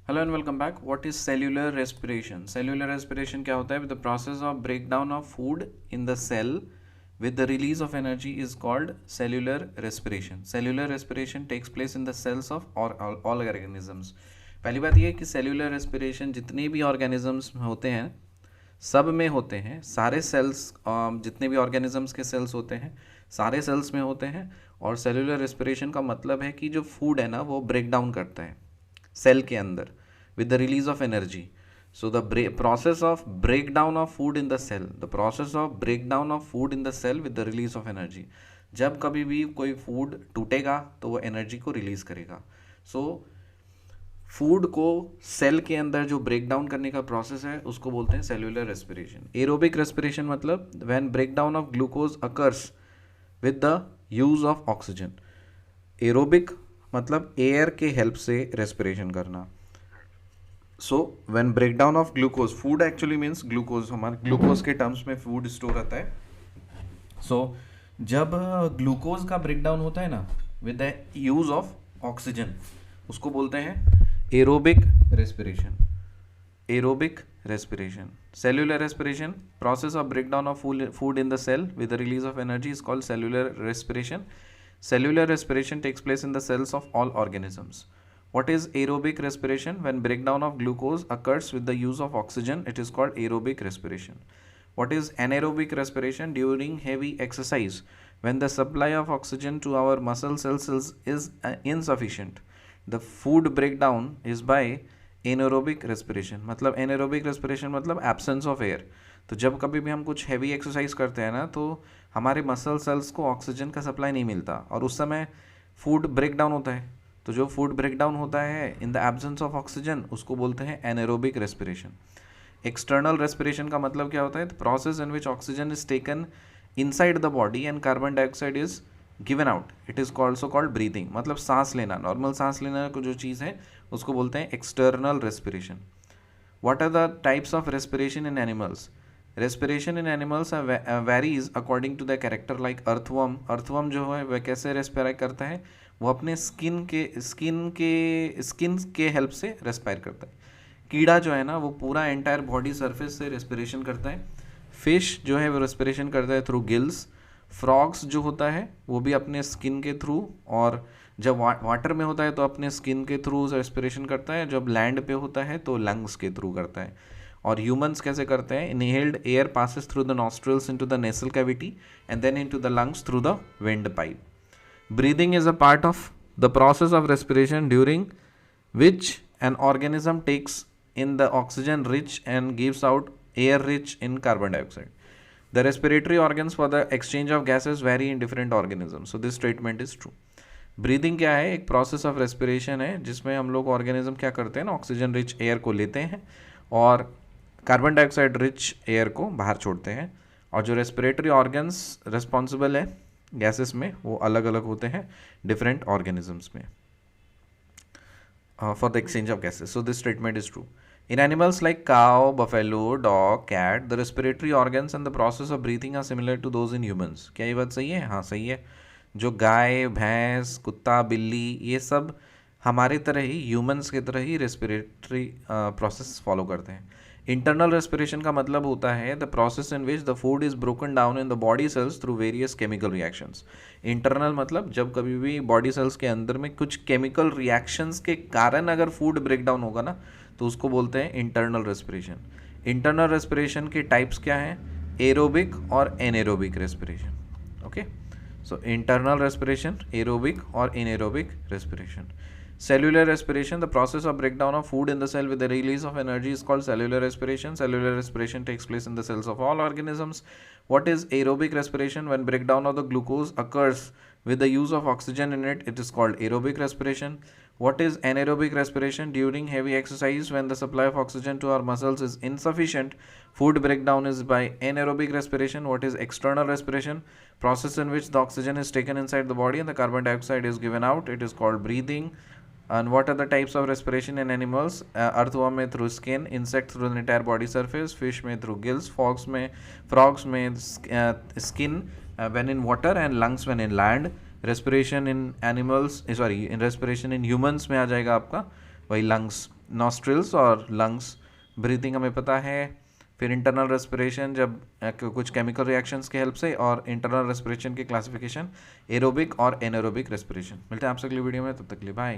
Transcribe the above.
Hello and welcome back. What is cellular respiration? Cellular respiration क्या होता है? With the process of break down of food in the cell with the release of energy is called cellular respiration. Cellular respiration takes place in the cells of all organisms. पहली बात यह है कि cellular respiration जितने भी organisms होते हैं सब में होते हैं. सारे सेल्स जितने भी ऑर्गेनिजम्स के सेल्स होते हैं सारे सेल्स में होते हैं. और सेल्यूलर रेस्पिरेशन का मतलब है कि जो फूड है ना वो ब्रेक डाउन करता है सेल के अंदर with the release of energy. So the process of breakdown of food in the cell, the process of breakdown of food in the cell with the release of energy. जब कभी भी कोई food टूटेगा तो वो energy को release करेगा. So food को सेल के अंदर जो ब्रेक डाउन करने का प्रोसेस है उसको बोलते हैं सेल्यूलर रेस्पिरेशन. एरोबिक रेस्पिरेशन मतलब when break down of glucose occurs with the use of oxygen. Aerobic मतलब एयर के हेल्प से रेस्पिरेशन करना. So when break down of glucose, food actually means glucose, हमारे ग्लूकोज के टर्म्स में food store रहता है. सो जब ग्लूकोज का ब्रेक डाउन होता है ना with the use of oxygen उसको बोलते हैं aerobic respiration. Aerobic respiration. Cellular respiration, process of break down of food in the cell with the release of energy is called cellular respiration. Cellular respiration takes place in the cells of all organisms. What is aerobic respiration? When breakdown of glucose occurs with the use of oxygen, it is called aerobic respiration. What is anaerobic respiration? During heavy exercise, when the supply of oxygen to our muscle cells is insufficient, the food breakdown is by anaerobic respiration. मतलब anaerobic respiration मतलब absence of air. तो जब कभी भी हम कुछ heavy exercise करते हैं ना तो हमारे मसल सेल्स को ऑक्सीजन का सप्लाई नहीं मिलता और उस समय फूड ब्रेक डाउन होता है. तो जो फूड ब्रेक डाउन होता है in the absence of oxygen उसको बोलते हैं एनाएरोबिक रेस्पिरेशन. एक्सटर्नल रेस्पिरेशन का मतलब क्या होता है? The process in which oxygen is taken inside the body and carbon dioxide is given out. It is also called breathing. मतलब सांस लेना, नॉर्मल सांस लेना को जो चीज़ है उसको बोलते हैं external respiration. What are the types of respiration in animals? Respiration in animals varies according to the character. Like earthworm. Earthworm जो है वह कैसे रेस्पिर करता है? वो अपने स्किन के हेल्प से रेस्पायर करता है. कीड़ा जो है ना वो पूरा एंटायर बॉडी सरफेस से रेस्पिरेशन करता है. फिश जो है वो रेस्पिरेशन करता है थ्रू गिल्स. फ्रॉग्स जो होता है वो भी अपने स्किन के थ्रू, और जब वाटर में होता है तो अपने स्किन के थ्रू रेस्पिरेशन करता है, जब लैंड पे होता है तो लंग्स के थ्रू करता है. और ह्यूमंस कैसे करते हैं? Inhaled air passes through the nostrils into the nasal cavity and then into the lungs through the windpipe. Breathing is a part of the process of respiration during which an organism takes in the oxygen rich and gives out air rich in carbon dioxide. The respiratory organs for the exchange of gases vary in different organisms. So this statement is true. Breathing क्या है? एक process of respiration है जिसमें हम लोग organism क्या करते हैं ना, ऑक्सीजन रिच एयर को लेते हैं और कार्बन डाइऑक्साइड रिच एयर को बाहर छोड़ते हैं. और जो रेस्पिरेटरी ऑर्गन्स रिस्पॉन्सिबल है गैसेस में वो अलग अलग होते हैं डिफरेंट ऑर्गेनिजम्स में for the exchange of gases. So this statement is true. In animals like cow, buffalo, dog, cat, the respiratory organs and the process of breathing are similar to those in humans. क्या ये बात सही है? हाँ सही है. जो गाय, भैंस, कुत्ता, बिल्ली ये सब हमारे तरह ही, ह्यूमंस की तरह ही रेस्पिरेटरी प्रोसेस फॉलो करते हैं. इंटरनल रेस्पिरेशन का मतलब होता है the process in which the food is broken down in the body cells through various chemical reactions. Internal मतलब जब कभी भी बॉडी सेल्स के अंदर में कुछ केमिकल रिएक्शंस के कारण अगर फूड ब्रेक डाउन होगा ना तो उसको बोलते हैं इंटरनल रेस्पिरेशन. इंटरनल रेस्पिरेशन के टाइप्स क्या हैं? एरोबिक और anaerobic respiration. Okay, so internal respiration, aerobic और anaerobic respiration. Cellular respiration, the process of breakdown of food in the cell with the release of energy is called cellular respiration. Cellular respiration takes place in the cells of all organisms. What is aerobic respiration? When breakdown of the glucose occurs with the use of oxygen in it, it is called aerobic respiration. What is anaerobic respiration? During heavy exercise, when the supply of oxygen to our muscles is insufficient, food breakdown is by anaerobic respiration. What is external respiration? Process in which the oxygen is taken inside the body and the carbon dioxide is given out. It is called breathing. And what are the types of respiration in animals? Earthworm में through skin, insect through the entire body surface, fish में through gills, frogs में skin when in water, and lungs when in land. Respiration in animals, in respiration in humans में आ जाएगा आपका वही lungs. Nostrils और lungs, breathing हमें पता है, फिर इंटरनल रेस्पिरेशन जब कुछ केमिकल रिएक्शंस के हेल्प से, और इंटरनल रेस्पिरेशन की क्लासिफिकेशन एरोबिक और एनारोबिक रेस्पिरेशन। मिलते हैं आपसे अगली वीडियो में, तब तक के लिए बाय।